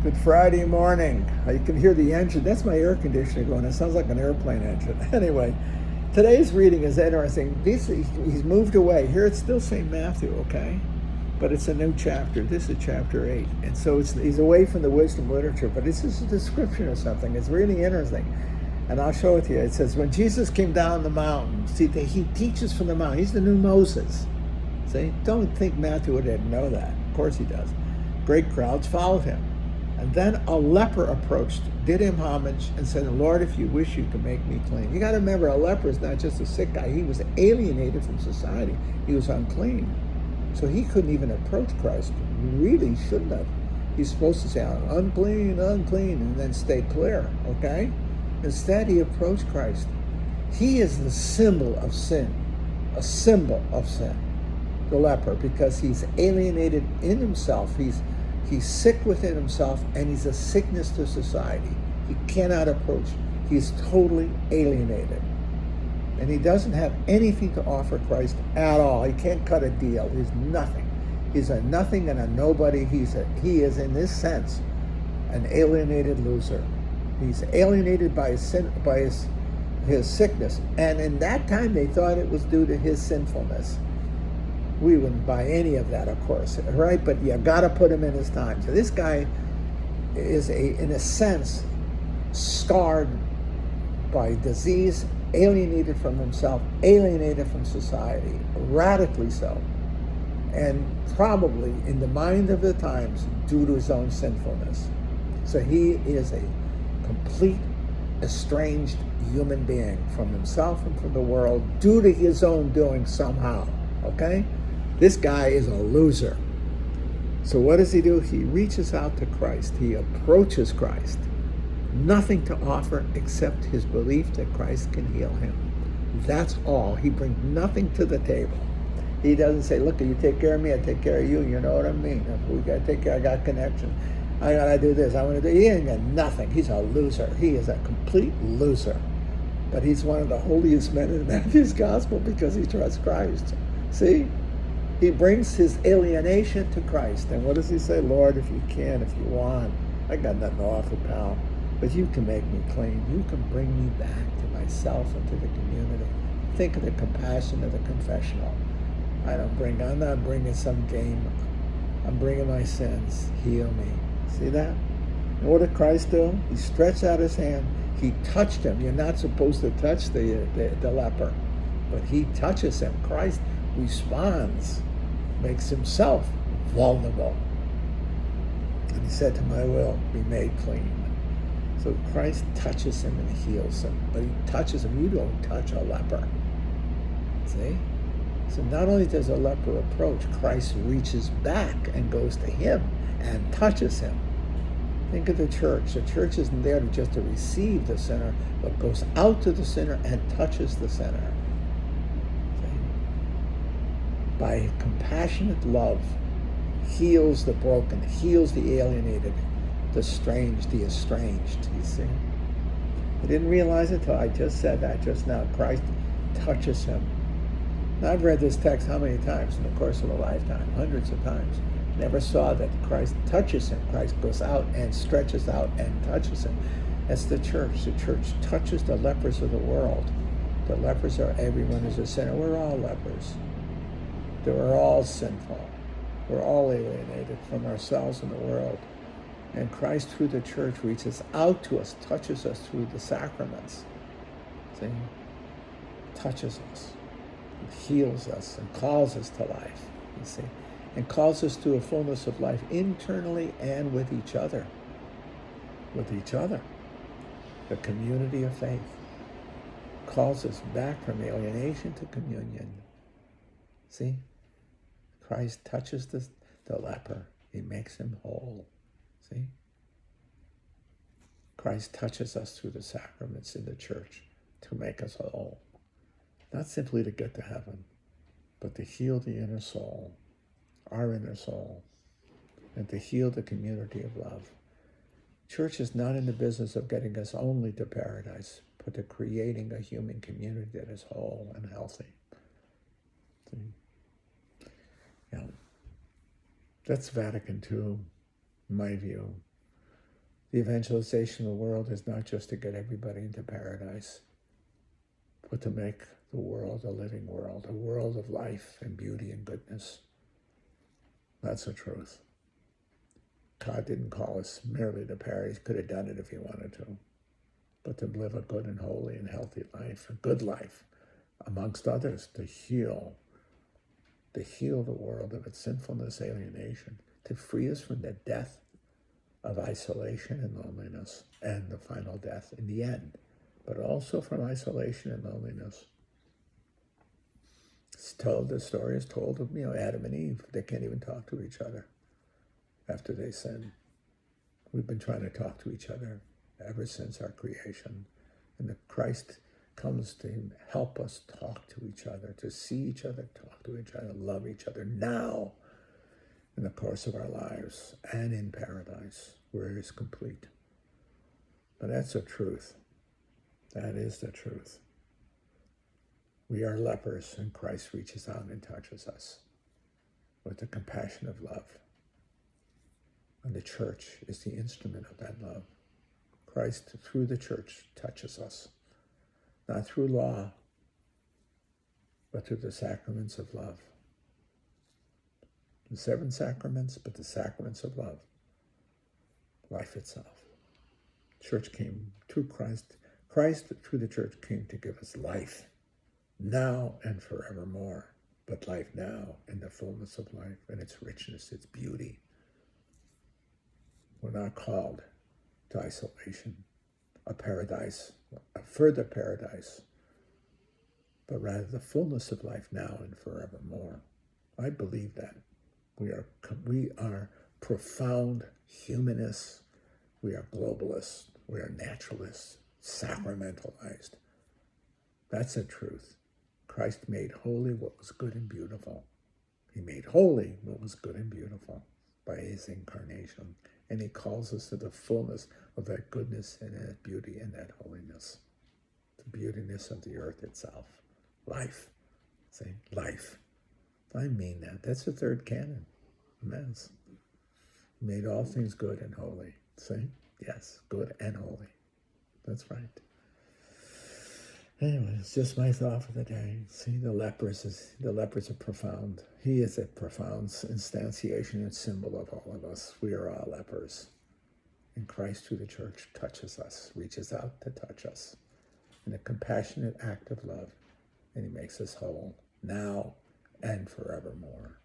Good Friday morning. You can hear the engine. That's my air conditioner going. It sounds like an airplane engine. Anyway, today's reading is interesting. He's moved away. Here it's still St. Matthew, okay? But it's a new chapter. This is chapter 8. And so he's away from the wisdom literature, but this is a description of something. It's really interesting. And I'll show it to you. It says, when Jesus came down the mountain, see, he teaches from the mountain. He's the new Moses. See, don't think Matthew didn't know that. Of course he does. Great crowds followed him. And then a leper approached, did him homage, and said, Lord, if you wish, you can make me clean. You got to remember, a leper is not just a sick guy. He was alienated from society. He was unclean. So he couldn't even approach Christ. Really shouldn't have. He's supposed to say, unclean, unclean, and then stay clear, okay? Instead, he approached Christ. He is the symbol of sin, a symbol of sin, the leper, because he's alienated in himself. He's sick within himself, and he's a sickness to society. He cannot approach. He's totally alienated. And he doesn't have anything to offer Christ at all. He can't cut a deal. He's nothing. He's a nothing and a nobody. He is, in this sense, an alienated loser. He's alienated by his sin, by his sickness. And in that time, they thought it was due to his sinfulness. We wouldn't buy any of that, of course, right? But you got to put him in his time. So this guy is, in a sense, scarred by disease, alienated from himself, alienated from society, radically so. And probably, in the mind of the times, due to his own sinfulness. So he is a complete, estranged human being from himself and from the world due to his own doing somehow, okay? This guy is a loser. So what does he do? He reaches out to Christ. He approaches Christ. Nothing to offer except his belief that Christ can heal him. That's all. He brings nothing to the table. He doesn't say, look, you take care of me, I take care of you. You know what I mean? We got to take care. I got connection. I got to do this. I want to do. He ain't got nothing. He's a loser. He is a complete loser. But he's one of the holiest men in Matthew's gospel because he trusts Christ. See? He brings his alienation to Christ. And what does he say? Lord, if you can, if you want, I got nothing to offer, pal. But you can make me clean. You can bring me back to myself and to the community. Think of the compassion of the confessional. I'm not bringing some game. I'm bringing my sins. Heal me. See that? And what did Christ do? He stretched out his hand. He touched him. You're not supposed to touch the leper. But he touches him. Christ responds, makes himself vulnerable. And he said, to my will, be made clean. So Christ touches him and heals him. But he touches him. You don't touch a leper. See? So not only does a leper approach, Christ reaches back and goes to him and touches him. Think of the church. The church isn't there just to receive the sinner, but goes out to the sinner and touches the sinner. By compassionate love, heals the broken, heals the alienated, the estranged, you see. I didn't realize it until I just said that just now. Christ touches him. Now, I've read this text how many times in the course of a lifetime? Hundreds of times. Never saw that Christ touches him. Christ goes out and stretches out and touches him. That's the church. The church touches the lepers of the world. The lepers are everyone who's a sinner. We're all lepers. We're all sinful. We're all alienated from ourselves and the world. And Christ, through the church, reaches out to us, touches us through the sacraments. See? Touches us, and heals us, and calls us to life, you see? And calls us to a fullness of life internally and with each other. With each other. The community of faith. Calls us back from alienation to communion. See? Christ touches the leper. He makes him whole. See? Christ touches us through the sacraments in the church to make us whole. Not simply to get to heaven, but to heal the inner soul, our inner soul, and to heal the community of love. Church is not in the business of getting us only to paradise, but to creating a human community that is whole and healthy. See? Yeah. That's Vatican II, in my view. The evangelization of the world is not just to get everybody into paradise, but to make the world a living world, a world of life and beauty and goodness. That's the truth. God didn't call us merely to paradise. He could have done it if he wanted to. But to live a good and holy and healthy life, a good life, amongst others, to heal the world of its sinfulness, alienation, to free us from the death of isolation and loneliness, and the final death in the end, but also from isolation and loneliness. The story is told of Adam and Eve. They can't even talk to each other after they sin. We've been trying to talk to each other ever since our creation, and the Christ comes to help us talk to each other, to see each other, talk to each other, love each other now in the course of our lives and in paradise where it is complete. But that's the truth. That is the truth. We are lepers, and Christ reaches out and touches us with the compassion of love. And the church is the instrument of that love. Christ, through the church, touches us, not through law, but through the sacraments of love. The 7 sacraments, but the sacraments of love, life itself. Church came through Christ. Christ, through the church, came to give us life, now and forevermore, but life now in the fullness of life and its richness, its beauty. We're not called to isolation, a paradise, a further paradise, but rather the fullness of life now and forevermore. I believe that. We are profound humanists. We are globalists. We are naturalists, sacramentalized. That's the truth. Christ made holy what was good and beautiful. He made holy what was good and beautiful by his incarnation. And he calls us to the fullness of that goodness and that beauty and that holiness. The beautiness of the earth itself. Life. See? Life. I mean that. That's the 3rd canon. Mass. Made all things good and holy. See? Yes, good and holy. That's right. Anyway, it's just my thought for the day. See, the lepers are profound. He is a profound instantiation and symbol of all of us. We are all lepers. And Christ through the church touches us, reaches out to touch us in a compassionate act of love. And he makes us whole now and forevermore.